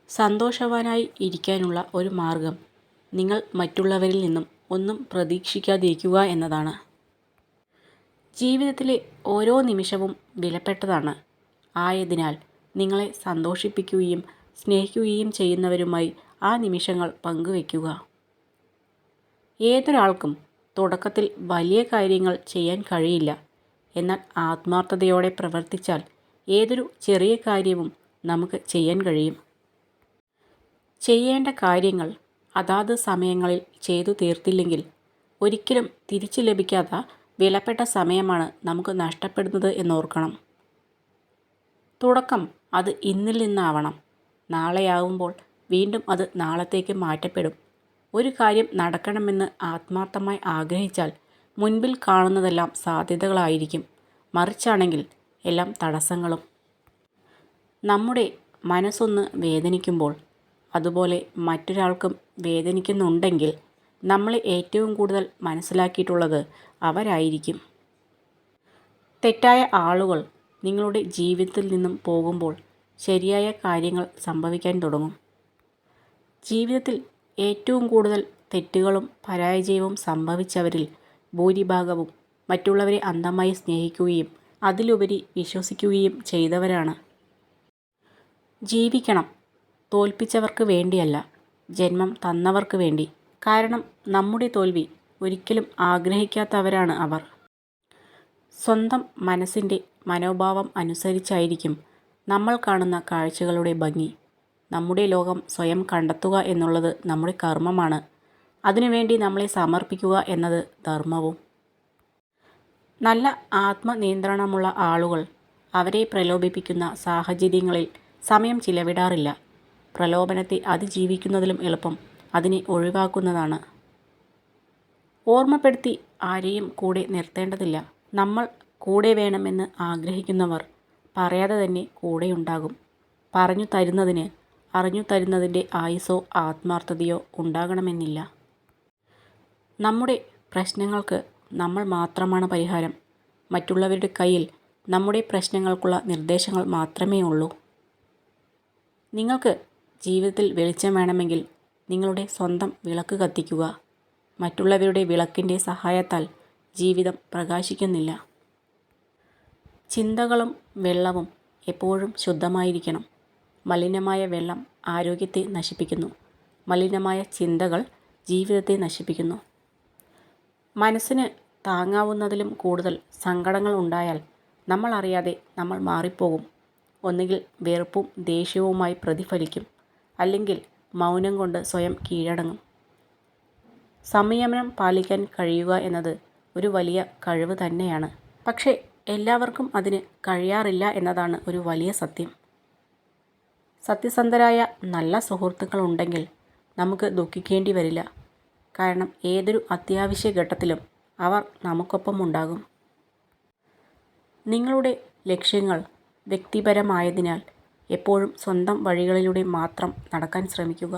സന്തോഷവാനായി ഇരിക്കാനുള്ള ഒരു മാർഗം നിങ്ങൾ മറ്റുള്ളവരിൽ നിന്നും ഒന്നും പ്രതീക്ഷിക്കാതിരിക്കുക എന്നതാണ്. ജീവിതത്തിലെ ഓരോ നിമിഷവും വിലപ്പെട്ടതാണ്. ആയതിനാൽ നിങ്ങളെ സന്തോഷിപ്പിക്കുകയും സ്നേഹിക്കുകയും ചെയ്യുന്നവരുമായി ആ നിമിഷങ്ങൾ പങ്കുവയ്ക്കുക. ഏതൊരാൾക്കും തുടക്കത്തിൽ വലിയ കാര്യങ്ങൾ ചെയ്യാൻ കഴിയില്ല. എന്നാൽ ആത്മാർത്ഥതയോടെ പ്രവർത്തിച്ചാൽ ഏതൊരു ചെറിയ കാര്യവും നമുക്ക് ചെയ്യാൻ കഴിയും. ചെയ്യേണ്ട കാര്യങ്ങൾ അതാത് സമയങ്ങളിൽ ചെയ്തു തീർത്തില്ലെങ്കിൽ ഒരിക്കലും തിരിച്ചു ലഭിക്കാത്ത വിലപ്പെട്ട സമയമാണ് നമുക്ക് നഷ്ടപ്പെടുന്നത് എന്നോർക്കണം. തുടക്കം അത് ഇന്നിൽ നിന്നാവണം. നാളെയാവുമ്പോൾ വീണ്ടും അത് നാളത്തേക്ക് മാറ്റപ്പെടും. ഒരു കാര്യം നടക്കണമെന്ന് ആത്മാർത്ഥമായി ആഗ്രഹിച്ചാൽ മുൻപിൽ കാണുന്നതെല്ലാം സാധ്യതകളായിരിക്കും. മറിച്ചാണെങ്കിൽ എല്ലാം തടസ്സങ്ങളും. നമ്മുടെ മനസ്സൊന്ന് വേദനിക്കുമ്പോൾ അതുപോലെ മറ്റൊരാൾക്കും വേദനിക്കുന്നുണ്ടെങ്കിൽ നമ്മളെ ഏറ്റവും കൂടുതൽ മനസ്സിലാക്കിയിട്ടുള്ളത് അവരായിരിക്കും. തെറ്റായ ആളുകൾ നിങ്ങളുടെ ജീവിതത്തിൽ നിന്നും പോകുമ്പോൾ ശരിയായ കാര്യങ്ങൾ സംഭവിക്കാൻ തുടങ്ങും. ജീവിതത്തിൽ ഏറ്റവും കൂടുതൽ തെറ്റുകളും പരാജയവും സംഭവിച്ചവരിൽ ഭൂരിഭാഗവും മറ്റുള്ളവരെ അന്ധമായി സ്നേഹിക്കുകയും അതിലുപരി വിശ്വസിക്കുകയും ചെയ്തവരാണ്. ജീവിക്കണം, തോൽപ്പിച്ചവർക്ക് വേണ്ടിയല്ല, ജന്മം തന്നവർക്ക് വേണ്ടി. കാരണം നമ്മുടെ തോൽവി ഒരിക്കലും ആഗ്രഹിക്കാത്തവരാണ് അവർ. സ്വന്തം മനസ്സിൻ്റെ മനോഭാവം അനുസരിച്ചായിരിക്കും നമ്മൾ കാണുന്ന കാഴ്ചകളുടെ ഭംഗി. നമ്മുടെ ലോകം സ്വയം കണ്ടെത്തുക എന്നുള്ളത് നമ്മുടെ കർമ്മമാണ്. അതിനുവേണ്ടി നമ്മളെ സമർപ്പിക്കുക എന്നത് ധർമ്മവും. നല്ല ആത്മനിയന്ത്രണമുള്ള ആളുകൾ അവരെ പ്രലോഭിപ്പിക്കുന്ന സാഹചര്യങ്ങളിൽ സമയം ചിലവിടാറില്ല. പ്രലോഭനത്തെ അതിജീവിക്കുന്നതിലും എളുപ്പം അതിനെ ഒഴിവാക്കുന്നതാണ്. ഓർമ്മപ്പെടുത്തി ആരെയും കൂടെ നിർത്തേണ്ടതില്ല. നമ്മൾ കൂടെ വേണമെന്ന് ആഗ്രഹിക്കുന്നവർ പറയാതെ തന്നെ കൂടെയുണ്ടാകും. പറഞ്ഞു തരുന്നതിന് അറിഞ്ഞു തരുന്നതിൻ്റെ ആയുസ്സോ ആത്മാർത്ഥതയോ ഉണ്ടാകണമെന്നില്ല. നമ്മുടെ പ്രശ്നങ്ങൾക്ക് നമ്മൾ മാത്രമാണ് പരിഹാരം. മറ്റുള്ളവരുടെ കയ്യിൽ നമ്മുടെ പ്രശ്നങ്ങൾക്കുള്ള നിർദ്ദേശങ്ങൾ മാത്രമേ ഉള്ളൂ. നിങ്ങൾക്ക് ജീവിതത്തിൽ വെളിച്ചം വേണമെങ്കിൽ നിങ്ങളുടെ സ്വന്തം വിളക്ക് കത്തിക്കുക. മറ്റുള്ളവരുടെ വിളക്കിൻ്റെ സഹായത്താൽ ജീവിതം പ്രകാശിക്കുന്നില്ല. ചിന്തകളും വെള്ളവും എപ്പോഴും ശുദ്ധമായിരിക്കണം. മലിനമായ വെള്ളം ആരോഗ്യത്തെ നശിപ്പിക്കുന്നു. മലിനമായ ചിന്തകൾ ജീവിതത്തെ നശിപ്പിക്കുന്നു. മനസ്സിന് താങ്ങാവുന്നതിലും കൂടുതൽ സങ്കടങ്ങൾ ഉണ്ടായാൽ നമ്മൾ അറിയാതെ നമ്മൾ മാറിപ്പോകും. ഒന്നുകിൽ വെറുപ്പും ദേഷ്യവുമായി പ്രതിഫലിക്കും, അല്ലെങ്കിൽ മൗനം കൊണ്ട് സ്വയം കീഴടങ്ങും. സംയമനം പാലിക്കാൻ കഴിയുക എന്നത് ഒരു വലിയ കഴിവ് തന്നെയാണ്. പക്ഷേ എല്ലാവർക്കും അതിന് കഴിയാറില്ല എന്നതാണ് ഒരു വലിയ സത്യം. സത്യസന്ധരായ നല്ല സുഹൃത്തുക്കൾ ഉണ്ടെങ്കിൽ നമുക്ക് ദുഃഖിക്കേണ്ടി വരില്ല. കാരണം ഏതൊരു അത്യാവശ്യ ഘട്ടത്തിലും അവർ നമുക്കൊപ്പം ഉണ്ടാകും. നിങ്ങളുടെ ലക്ഷ്യങ്ങൾ വ്യക്തിപരമായതിനാൽ എപ്പോഴും സ്വന്തം വഴികളിലൂടെ മാത്രം നടക്കാൻ ശ്രമിക്കുക.